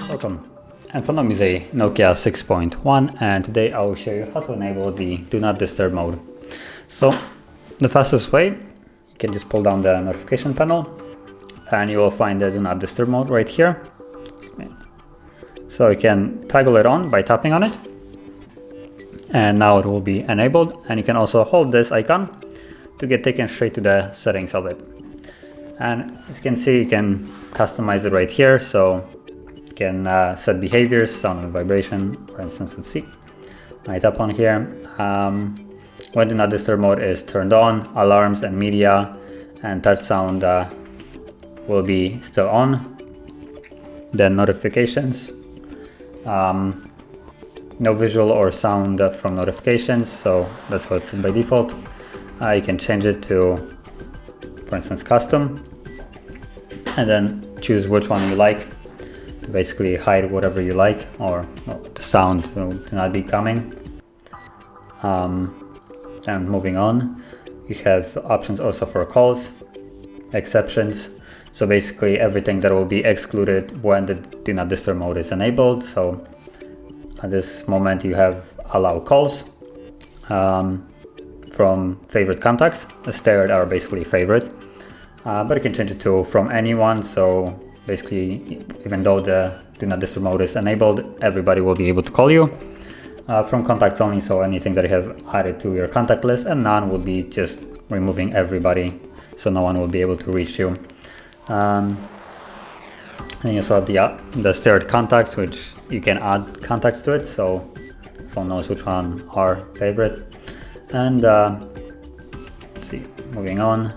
Welcome, and from me is a NOKIA 6.1, and today I will show you how to enable the Do Not Disturb mode. So the fastest way, you can just pull down the notification panel and you will find the Do Not Disturb mode right here. So you can toggle it on by tapping on it, and now it will be enabled, and you can also hold this icon to get taken straight to the settings of it. And as you can see, you can customize it right here. So can set behaviors, sound and vibration. For instance, let's see. I tap on here. When Do Not Disturb mode is turned on, alarms and media and touch sound will be still on. Then notifications. No visual or sound from notifications, so that's how it's set by default. You can change it to, for instance, custom, and then choose which one you like. Basically hide whatever you like, or the sound to not be coming. And moving on, you have options also for calls, exceptions. So basically everything that will be excluded when the Do Not Disturb mode is enabled. So at this moment you have allow calls from favorite contacts. Stared are basically favorite, but you can change it to from anyone. So basically, even though the Do Not Disturb mode is enabled, everybody will be able to call you. From contacts only, so anything that you have added to your contact list, and none would be just removing everybody, so no one will be able to reach you. And you also have the stared contacts, which you can add contacts to it, so phone knows which one are favorite. And let's see, moving on,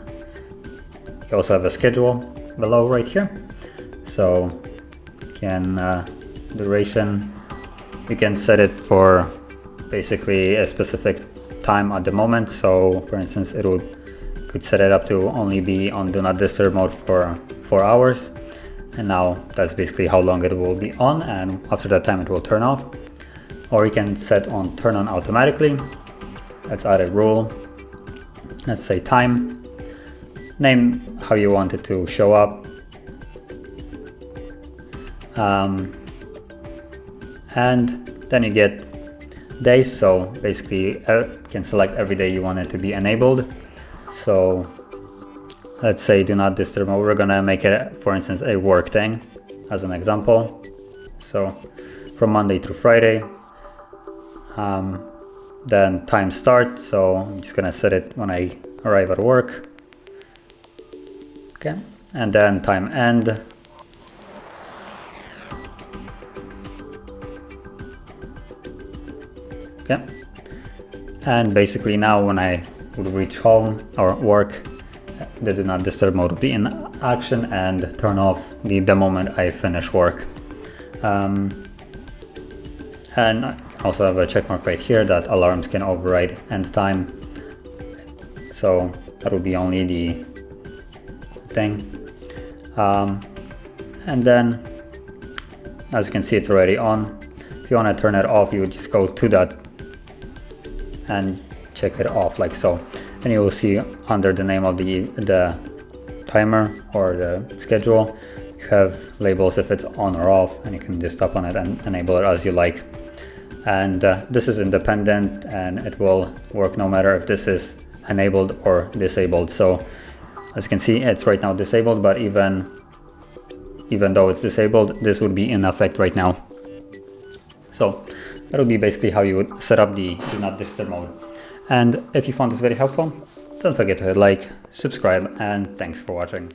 you also have a schedule below right here. So you can duration, you can set it for basically a specific time at the moment. So for instance, could set it up to only be on Do Not Disturb mode for 4 hours, and now that's basically how long it will be on, and after that time it will turn off. Or you can set on turn on automatically. Let's add a rule. Let's say time, name how you want it to show up. And then you get days, so basically you can select every day you want it to be enabled. So let's say Do Not Disturb mode, we're gonna make it, for instance, a work thing as an example. So from Monday through Friday. Then time start, so I'm just gonna set it when I arrive at work. Okay, and then time end. Okay, and basically now when I would reach home or work, the Do Not Disturb mode will be in action and turn off the moment I finish work. And I also have a check mark right here that alarms can override end time, so that will be only the thing. And then as you can see, it's already on. If you want to turn it off, you would just go to that and check it off like so, and you will see under the name of the timer or the schedule, you have labels if it's on or off, and you can just tap on it and enable it as you like. And this is independent, and it will work no matter if this is enabled or disabled. So as you can see, it's right now disabled, but even though it's disabled, this would be in effect right now. So that would be basically how you would set up the Do Not Disturb mode. And if you found this very helpful, don't forget to hit like, subscribe, and thanks for watching.